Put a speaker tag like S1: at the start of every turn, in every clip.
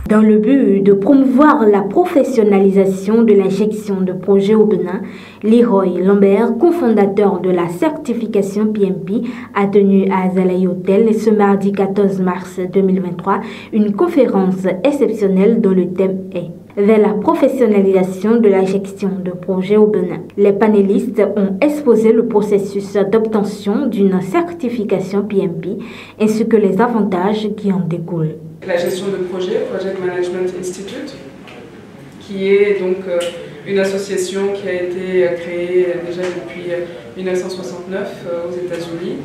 S1: Dans le but de promouvoir la professionnalisation de la gestion de projets au Bénin, Leroy Lambert, cofondateur de la certification PMP, a tenu à Azalaï Hotel ce mardi 14 mars 2023 une conférence exceptionnelle dont le thème est vers la professionnalisation de la gestion de projets au Bénin. Les panélistes ont exposé le processus d'obtention d'une certification PMP ainsi que les avantages qui en découlent.
S2: La gestion de projet, Project Management Institute, qui est donc une association qui a été créée déjà depuis 1969 aux États-Unis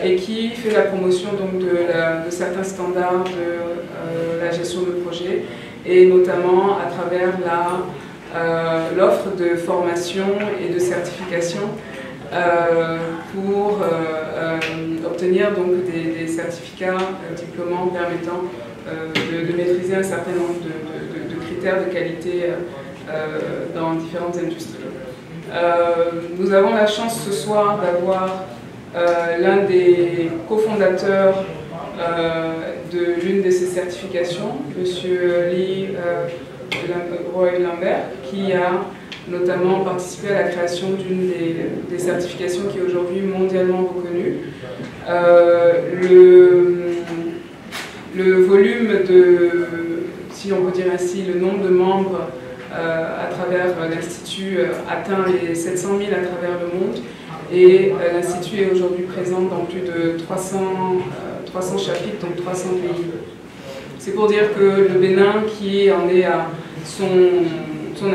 S2: et qui fait la promotion donc de certains standards de la gestion de projet et notamment à travers l'offre de formation et de certification pour obtenir donc des certificats diplômants permettant de maîtriser un certain nombre de critères de qualité dans différentes industries. Nous avons la chance ce soir d'avoir l'un des cofondateurs de l'une de ces certifications, M. Leroy Lambert, qui a notamment participé à la création d'une des certifications qui est aujourd'hui mondialement reconnue. Le volume si on peut dire ainsi, le nombre de membres à travers l'Institut atteint les 700 000 à travers le monde et l'Institut est aujourd'hui présent dans plus de 300 chapitres, donc 300 pays. C'est pour dire que le Bénin, qui en est à son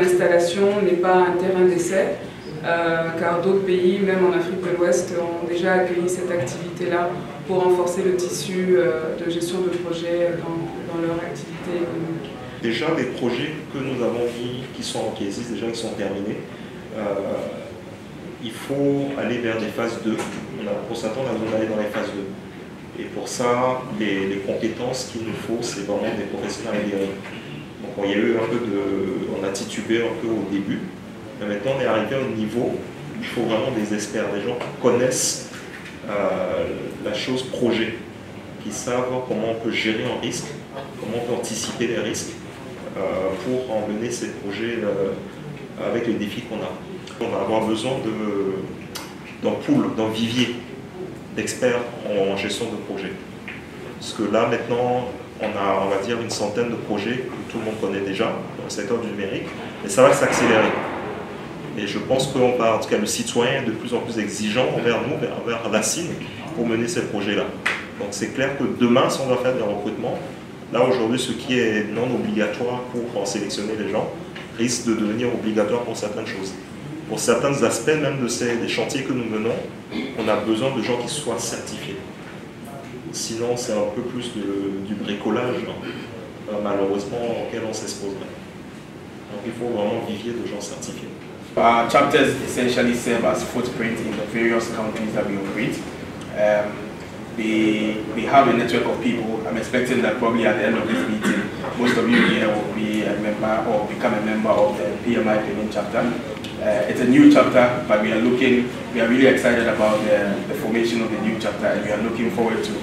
S2: installation, n'est pas un terrain d'essai, car d'autres pays, même en Afrique de l'Ouest, ont déjà accueilli cette activité-là pour renforcer le tissu de gestion de projet dans leur activité économique.
S3: Déjà, les projets que nous avons mis, qui existent déjà, qui sont terminés, il faut aller vers des phases 2. Pour certains, on a besoin d'aller dans les phases 2. Et pour ça, les compétences qu'il nous faut, c'est vraiment des professionnels aguerris. Donc il y a eu un peu on a titubé un peu au début, mais maintenant on est arrivé au niveau où il faut vraiment des experts, des gens qui connaissent la chose projet, qui savent comment on peut gérer un risque, comment on peut anticiper les risques pour emmener ces projets avec les défis qu'on a. On va avoir besoin d'un pool, d'un vivier d'experts en gestion de projet. Parce que là maintenant, on a, on va dire, une centaine de projets que tout le monde connaît déjà dans le secteur du numérique, mais ça va s'accélérer. Et je pense qu'on va, en tout cas le citoyen, est de plus en plus exigeant envers nous, envers la CIN, pour mener ces projets-là. Donc c'est clair que demain, si on doit faire des recrutements, là aujourd'hui, ce qui est non obligatoire pour sélectionner les gens, risque de devenir obligatoire pour certaines choses. Pour certains aspects même des chantiers que nous menons, on a besoin de gens qui soient certifiés. Sinon, c'est un peu plus du bricolage, malheureusement, auquel on s'exposerait. Donc il faut vraiment vivier de gens certifiés.
S4: Our chapters essentially serve as footprint in the various countries that we operate. They have a network of people. I'm expecting that probably at the end of this meeting, most of you here will be a member or become a member of the PMI Benin chapter. It's a new chapter, but we are really excited about the formation of the new chapter, and we are looking forward to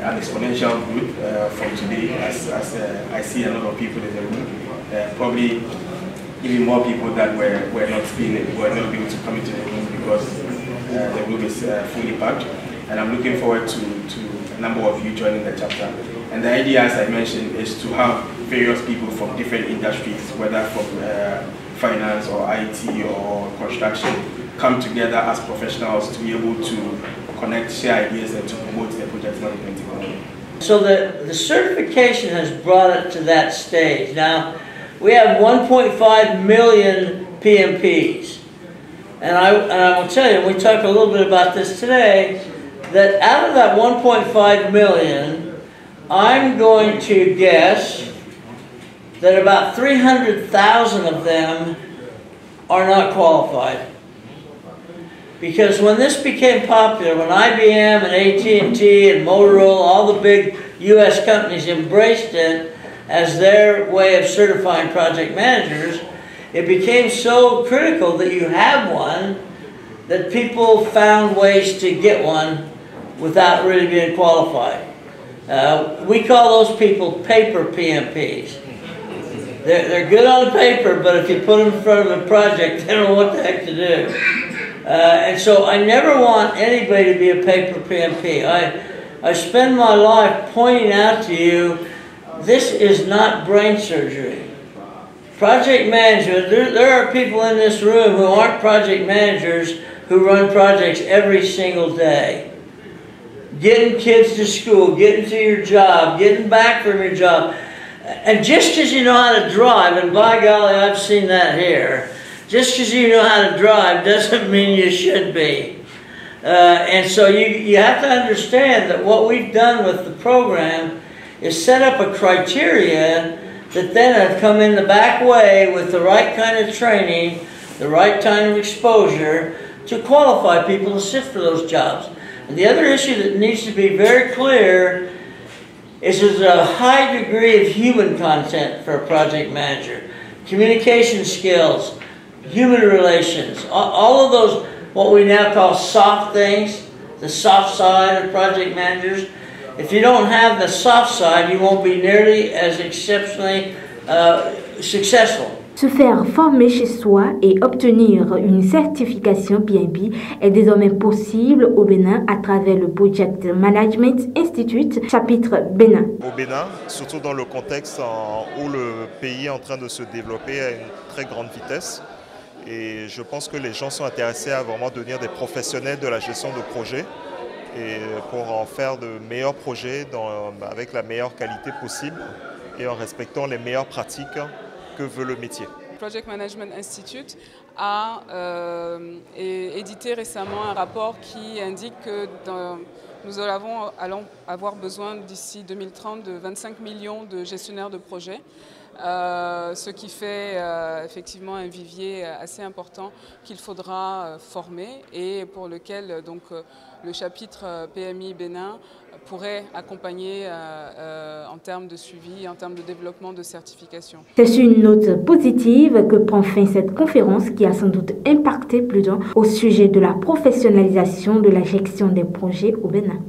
S4: an exponential growth from today as I see a lot of people in the room. Probably even more people that were not able to come into the room because the room is fully packed. And I'm looking forward to a number of you joining the chapter. And the idea, as I mentioned, is to have various people from different industries, whether from finance or IT or construction, come together as professionals to be able to connect, share ideas, and to promote the project management economy.
S5: So the certification has brought it to that stage. Now, we have 1.5 million PMPs. And I will tell you, we talked a little bit about this today, that out of that 1.5 million, I'm going to guess that about 300,000 of them are not qualified. Because when this became popular, when IBM and AT&T and Motorola, all the big US companies embraced it as their way of certifying project managers, it became so critical that you have one that people found ways to get one without really being qualified. We call those people paper PMPs. They're good on paper, but if you put them in front of a project, they don't know what the heck to do. And so I never want anybody to be a paper PMP. I spend my life pointing out to you, this is not brain surgery. Project management, there are people in this room who aren't project managers who run projects every single day. Getting kids to school, getting to your job, getting back from your job. And just because you know how to drive, and by golly, I've seen that here, just because you know how to drive doesn't mean you should be. And so you have to understand that what we've done with the program is set up a criteria that then have come in the back way with the right kind of training, the right kind of exposure to qualify people to sit for those jobs. And the other issue that needs to be very clear is there's a high degree of human content for a project manager. Communication skills, human relations, all of those, what we now call soft things, the soft side of project managers. If you don't have the soft side, you won't be nearly as exceptionally successful.
S1: Se faire former chez soi et obtenir une certification PMP est désormais possible au Bénin à travers le Project Management Institute, chapitre Bénin.
S6: Au Bénin, surtout dans le contexte où le pays est en train de se développer à une très grande vitesse. Et je pense que les gens sont intéressés à vraiment devenir des professionnels de la gestion de projets et pour en faire de meilleurs projets avec la meilleure qualité possible et en respectant les meilleures pratiques que veut le métier.
S2: Project Management Institute a édité récemment un rapport qui indique que nous allons avoir besoin d'ici 2030 de 25 millions de gestionnaires de projets. Ce qui fait effectivement un vivier assez important qu'il faudra former et pour lequel donc, le chapitre PMI Bénin pourrait accompagner en termes de suivi, en termes de développement de certification.
S1: C'est sur une note positive que prend fin cette conférence qui a sans doute impacté plus d'un au sujet de la professionnalisation de la gestion des projets au Bénin.